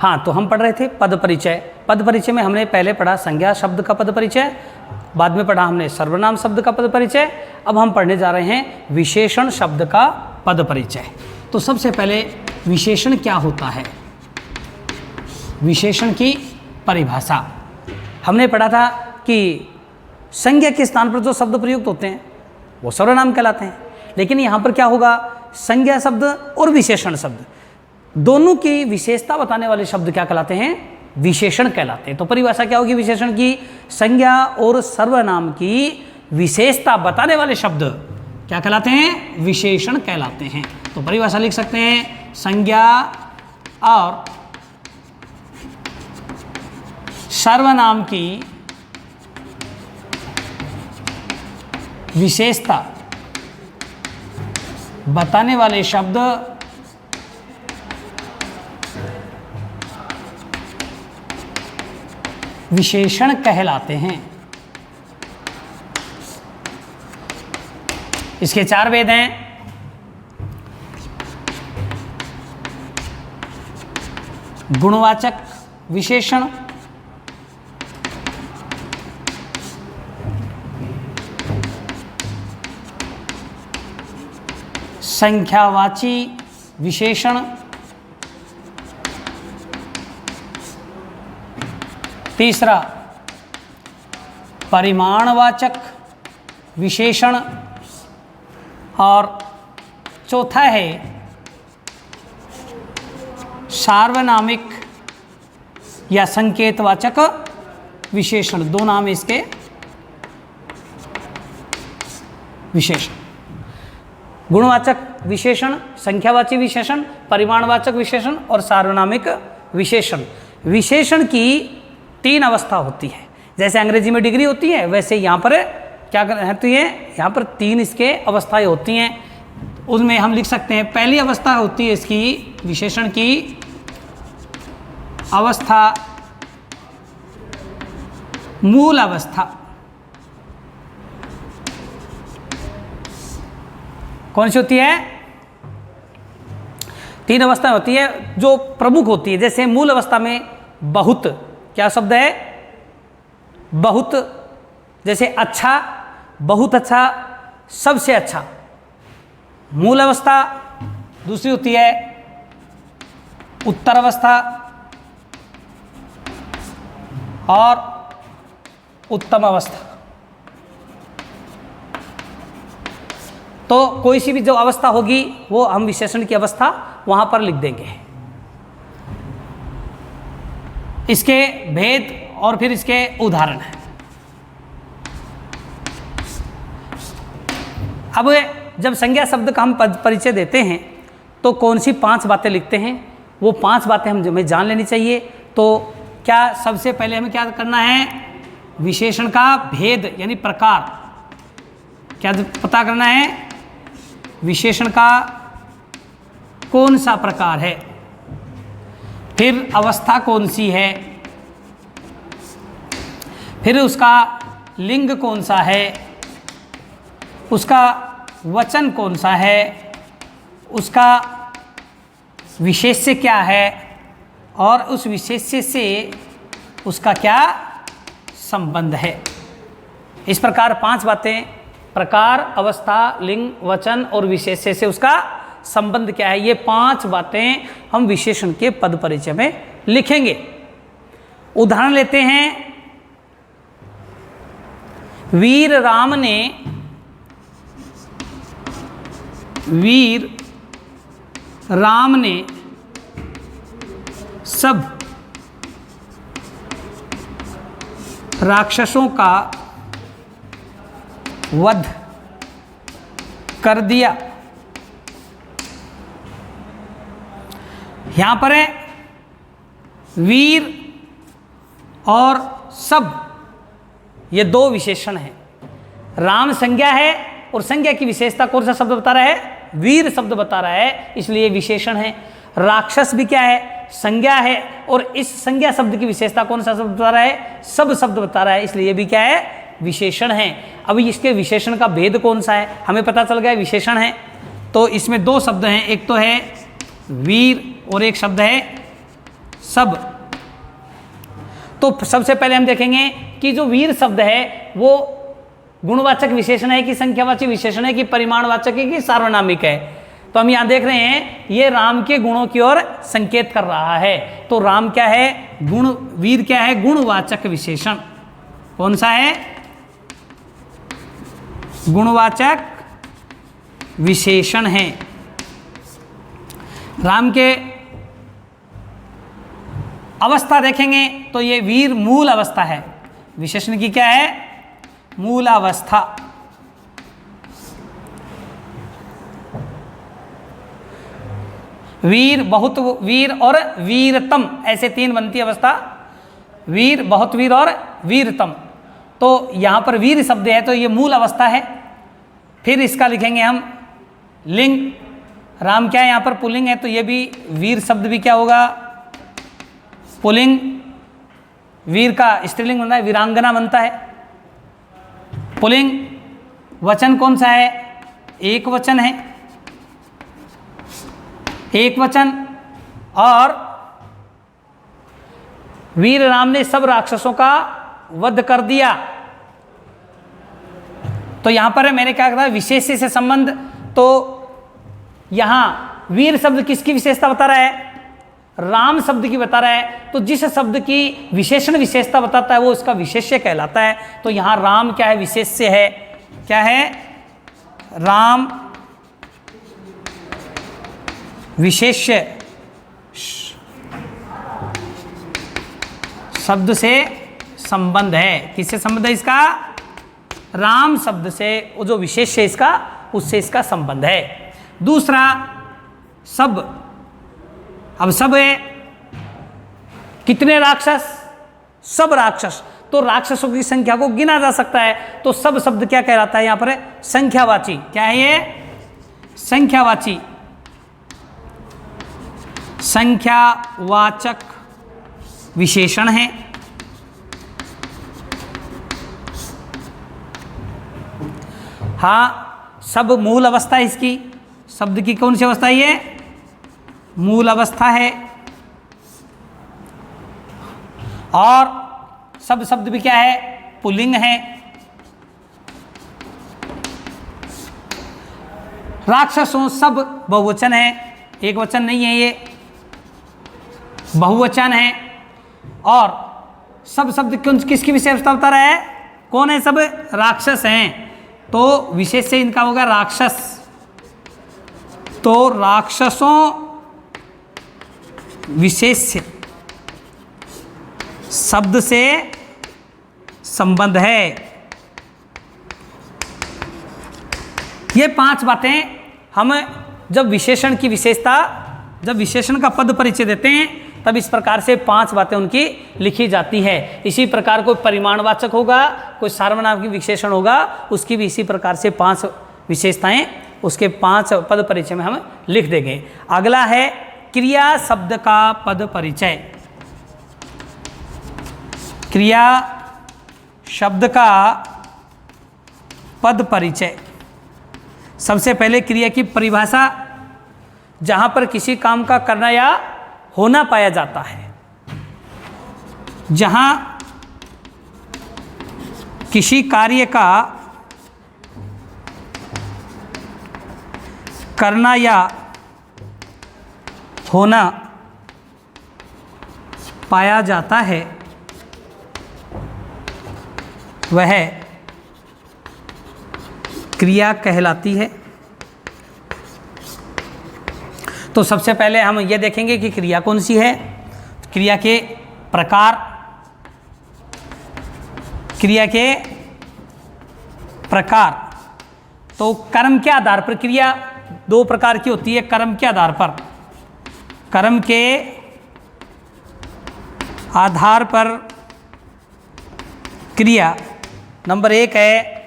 हाँ, तो हम पढ़ रहे थे पद परिचय। पद परिचय में हमने पहले पढ़ा संज्ञा शब्द का पद परिचय, बाद में पढ़ा हमने सर्वनाम शब्द का पद परिचय। अब हम पढ़ने जा रहे हैं विशेषण शब्द का पद परिचय। तो सबसे पहले विशेषण क्या होता है, विशेषण की परिभाषा। हमने पढ़ा था कि संज्ञा के स्थान पर जो शब्द प्रयुक्त होते हैं वो सर्वनाम कहलाते हैं, लेकिन यहाँ पर क्या होगा, संज्ञा शब्द और विशेषण शब्द दोनों की विशेषता बताने वाले शब्द क्या कहलाते हैं, विशेषण कहलाते हैं। तो परिभाषा क्या होगी विशेषण की, संज्ञा और सर्वनाम की विशेषता बताने वाले शब्द क्या कहलाते हैं, विशेषण कहलाते हैं। तो परिभाषा लिख सकते हैं, संज्ञा और सर्वनाम की विशेषता बताने वाले शब्द विशेषण कहलाते हैं। इसके 4 भेद हैं। गुणवाचक विशेषण, संख्यावाची विशेषण, तीसरा परिमाणवाचक विशेषण, और चौथा है सार्वनामिक या संकेतवाचक विशेषण। 2 नाम इसके विशेषण, गुणवाचक विशेषण, संख्यावाची विशेषण, परिमाणवाचक विशेषण और सार्वनामिक विशेषण। विशेषण की 3 अवस्था होती है। जैसे अंग्रेजी में डिग्री होती है, वैसे यहाँ पर क्या होती है, यहाँ पर 3 इसके अवस्थाएं होती हैं। उनमें हम लिख सकते हैं, पहली अवस्था होती है इसकी विशेषण की अवस्था मूल अवस्था। कौन सी होती है, 3 अवस्था होती है जो प्रमुख होती है। जैसे मूल अवस्था में बहुत, क्या शब्द है, बहुत। जैसे अच्छा, बहुत अच्छा, सबसे अच्छा, मूल अवस्था। दूसरी होती है उत्तर अवस्था और उत्तम अवस्था। तो कोई सी भी जो अवस्था होगी वो हम विशेषण की अवस्था वहां पर लिख देंगे। इसके भेद और फिर इसके उदाहरण हैं। अब जब संज्ञा शब्द का हम परिचय देते हैं तो कौन सी 5 बातें लिखते हैं, वो 5 बातें हमें जान लेनी चाहिए। तो क्या सबसे पहले हमें क्या करना है, विशेषण का भेद यानी प्रकार क्या पता करना है, विशेषण का कौन सा प्रकार है, फिर अवस्था कौन सी है, फिर उसका लिंग कौन सा है, उसका वचन कौन सा है, उसका विशेष्य क्या है, और उस विशेष्य से उसका क्या संबंध है। इस प्रकार 5 बातें, प्रकार, अवस्था, लिंग, वचन और विशेष्य से उसका संबंध क्या है, ये 5 बातें हम विशेषण के पद परिचय में लिखेंगे। उदाहरण लेते हैं। वीर राम ने सब राक्षसों का वध कर दिया। यहां पर है वीर और सब, ये 2 विशेषण हैं। राम संज्ञा है और संज्ञा की विशेषता कौन सा शब्द बता रहा है, वीर शब्द बता रहा है, इसलिए विशेषण है। राक्षस भी क्या है, संज्ञा है, और इस संज्ञा शब्द की विशेषता कौन सा शब्द बता रहा है, सब शब्द बता रहा है, इसलिए ये भी क्या है, विशेषण है। अब इसके विशेषण का भेद कौन सा है, हमें पता चल गया विशेषण है। तो इसमें 2 शब्द हैं, एक तो है वीर और एक शब्द है सब। तो सबसे पहले हम देखेंगे कि जो वीर शब्द है वो गुणवाचक विशेषण है कि संख्यावाचक विशेषण है कि परिमाणवाचक है कि सार्वनामिक है। तो हम यहाँ देख रहे हैं ये राम के गुणों की ओर संकेत कर रहा है। तो राम क्या है? गुण। वीर क्या है? गुणवाचक विशेषण। कौन सा है? गुणवाचक विशेषण है। राम के अवस्था देखेंगे तो ये वीर मूल अवस्था है। विशेषण की क्या है? मूल अवस्था। वीर, बहुत वीर और वीरतम, ऐसे तीन बनती अवस्था। वीर, बहुत वीर और वीरतम। तो यहाँ पर वीर शब्द है तो ये मूल अवस्था है। फिर इसका लिखेंगे हम लिंग। राम क्या है? यहाँ पर पुल्लिंग है तो ये भी वीर शब्द भी क्या होगा? पुल्लिंग। वीर का स्त्रीलिंग बनता है, वीरांगना बनता है। पुल्लिंग। वचन कौन सा है? एक वचन है, एक वचन। और वीर राम ने सब राक्षसों का वध कर दिया। तो यहां पर मैंने क्या कहा? विशेष्य से संबंध। तो यहां वीर शब्द किसकी विशेषता बता रहा है? राम शब्द की बता रहा है। तो जिस शब्द की विशेषण विशेषता बताता है वो उसका विशेष्य कहलाता है। तो यहां राम क्या है? विशेष्य है। क्या है? राम विशेष्य शब्द से संबंध है। किससे संबंध है इसका? राम शब्द से। वो जो विशेष्य है इसका, उससे इसका संबंध है। दूसरा सब। अब सब है कितने राक्षस? सब राक्षस। तो राक्षसों की संख्या को गिना जा सकता है। तो सब शब्द क्या कहलाता है? यहां पर संख्यावाची। क्या है ये? संख्यावाची। संख्यावाचक विशेषण है। हाँ, सब मूल अवस्था है इसकी। शब्द की कौन सी अवस्था है ये? मूल अवस्था है। और सब शब्द भी क्या है? पुल्लिंग है। राक्षसों सब बहुवचन है, एक वचन नहीं है, ये बहुवचन है। और सब शब्द किसकी विशेषता बता रहा है? कौन है? सब राक्षस हैं। तो विशेष से इनका होगा राक्षस। तो राक्षसों विशेष्य शब्द से संबंध है। ये पांच बातें हम जब विशेषण की विशेषता, जब विशेषण का पद परिचय देते हैं तब इस प्रकार से पांच बातें उनकी लिखी जाती है। इसी प्रकार कोई परिमाणवाचक होगा, कोई सार्वनामिक विशेषण होगा, उसकी भी इसी प्रकार से पांच विशेषताएं उसके पांच पद परिचय में हम लिख देंगे। अगला है क्रिया शब्द का पद परिचय। क्रिया शब्द का पद परिचय। सबसे पहले क्रिया की परिभाषा। जहां पर किसी काम का करना या होना पाया जाता है, जहां किसी कार्य का करना या होना पाया जाता है वह क्रिया कहलाती है। तो सबसे पहले हम ये देखेंगे कि क्रिया कौन सी है। क्रिया के प्रकार। क्रिया के प्रकार। तो कर्म के आधार पर क्रिया दो प्रकार की होती है। कर्म के आधार पर, कर्म के आधार पर क्रिया नंबर एक है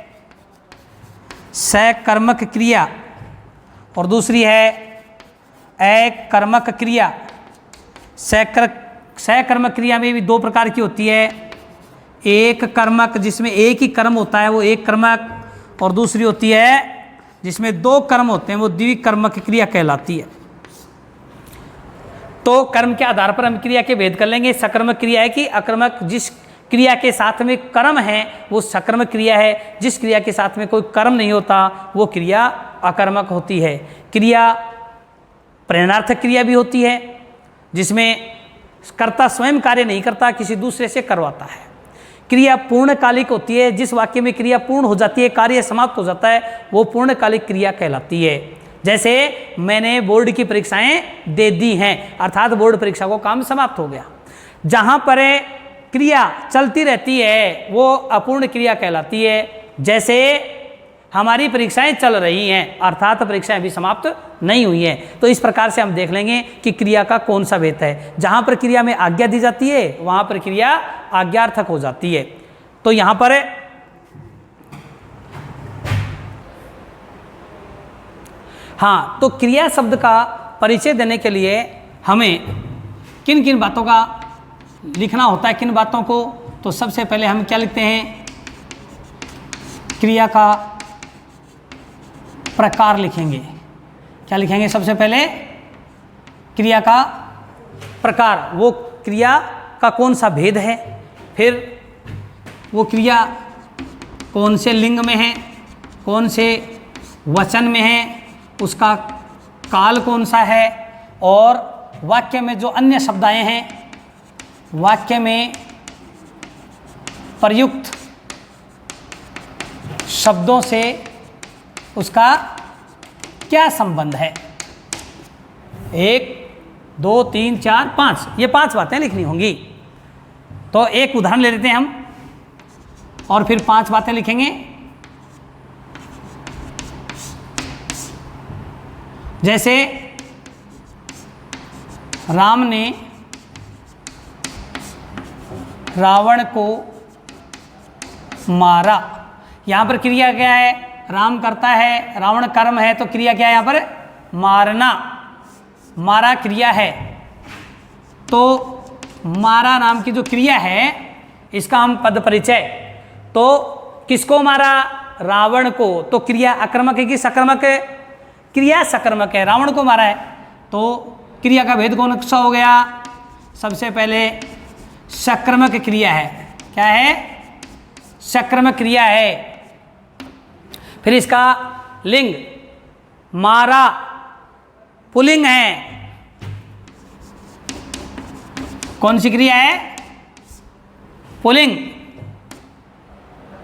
सकर्मक क्रिया और दूसरी है अकर्मक क्रिया। सकर्मक क्रिया में भी दो प्रकार की होती है। एक कर्मक जिसमें एक ही कर्म होता है वो एक कर्मक, और दूसरी होती है जिसमें दो कर्म होते हैं वो द्विकर्मक क्रिया कहलाती है। तो कर्म के आधार पर हम क्रिया के भेद कर लेंगे। सकर्मक क्रिया है कि अकर्मक, जिस क्रिया के साथ में कर्म है वो सकर्मक क्रिया है, जिस क्रिया के साथ में कोई कर्म नहीं होता वो क्रिया अकर्मक होती है। क्रिया प्रेरणार्थक क्रिया भी होती है जिसमें कर्ता स्वयं कार्य नहीं करता, किसी दूसरे से करवाता है। क्रिया पूर्णकालिक होती है, जिस वाक्य में क्रिया पूर्ण हो जाती है, कार्य समाप्त हो जाता है, वो पूर्णकालिक क्रिया कहलाती है। जैसे मैंने बोर्ड की परीक्षाएं दे दी हैं, अर्थात बोर्ड परीक्षा को काम समाप्त हो गया। जहाँ पर क्रिया चलती रहती है वो अपूर्ण क्रिया कहलाती है। जैसे हमारी परीक्षाएं चल रही हैं, अर्थात परीक्षाएं अभी समाप्त नहीं हुई हैं। तो इस प्रकार से हम देख लेंगे कि क्रिया का कौन सा भेद है। जहाँ पर क्रिया में आज्ञा दी जाती है वहाँ पर क्रिया आज्ञार्थक हो जाती है। तो यहाँ पर हाँ, तो क्रिया शब्द का परिचय देने के लिए हमें किन किन बातों का लिखना होता है, किन बातों को, तो सबसे पहले हम क्या लिखते हैं, क्रिया का प्रकार लिखेंगे। क्या लिखेंगे सबसे पहले, क्रिया का प्रकार, वो क्रिया का कौन सा भेद है, फिर वो क्रिया कौन से लिंग में है, कौन से वचन में है, उसका काल कौन सा है, और वाक्य में जो अन्य शब्दाएं हैं, वाक्य में प्रयुक्त शब्दों से उसका क्या संबंध है। 1 2 3 4 5, ये 5 बातें लिखनी होंगी। तो एक उदाहरण ले लेते हैं हम और फिर 5 बातें लिखेंगे। जैसे राम ने रावण को मारा, यहाँ पर क्रिया क्या है, राम करता है, रावण कर्म है, तो क्रिया क्या है यहाँ पर, मारना, मारा क्रिया है। तो मारा नाम की जो क्रिया है इसका हम पद परिचय, तो किसको मारा, रावण को, तो क्रिया अकर्मक है कि सकर्मक है, क्रिया सकर्मक है, रावण को मारा है। तो क्रिया का भेद कौन सा हो गया, सबसे पहले सकर्मक क्रिया है। क्या है, सकर्मक क्रिया है। फिर इसका लिंग, मारा पुल्लिंग है, कौन सी क्रिया है, पुल्लिंग।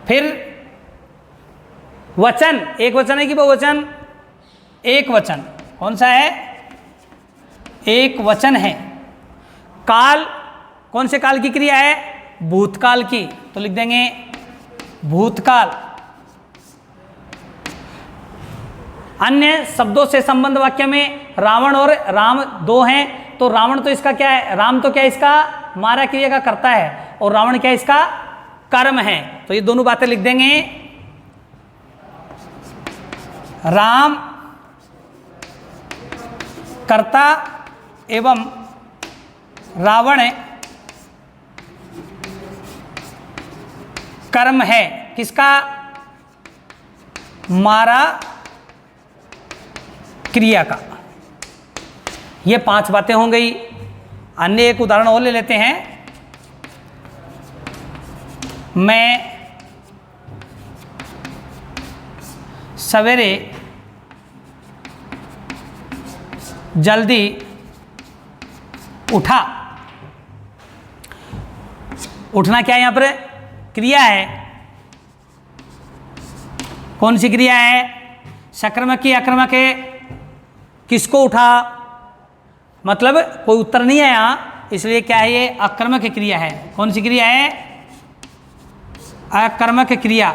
फिर वचन, एक वचन है कि बहुवचन, एक वचन, कौन सा है, एक वचन है। काल, कौन से काल की क्रिया है, भूतकाल की, तो लिख देंगे भूतकाल। अन्य शब्दों से संबंध, वाक्य में रावण और राम 2 हैं, तो रावण तो इसका क्या है, राम तो क्या इसका मारा क्रिया का करता है, और रावण क्या इसका कर्म है। तो ये दोनों बातें लिख देंगे, राम कर्ता एवं रावण कर्म है, किसका, मारा क्रिया का। ये 5 बातें हो गई। अन्य एक उदाहरण और ले लेते हैं। मैं सवेरे जल्दी उठा, उठना क्या है यहाँ पर, क्रिया है, कौन सी क्रिया है, सकर्मक की अकर्मक है, किसको उठा, मतलब कोई उत्तर नहीं है यहाँ, इसलिए क्या है, ये अकर्मक क्रिया है। कौन सी क्रिया है, अकर्मक क्रिया।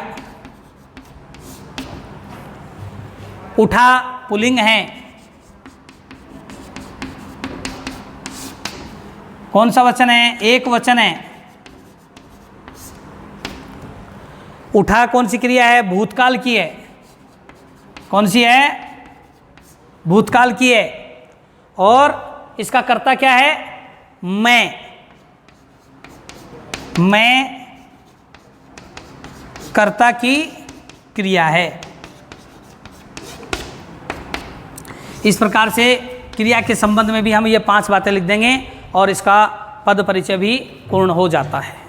उठा पुल्लिंग है, कौन सा वचन है, एक वचन है। उठा कौन सी क्रिया है, भूतकाल की है, कौन सी है, भूतकाल की है। और इसका कर्ता क्या है, मैं कर्ता की क्रिया है। इस प्रकार से क्रिया के संबंध में भी हम ये 5 बातें लिख देंगे और इसका पद परिचय भी पूर्ण हो जाता है।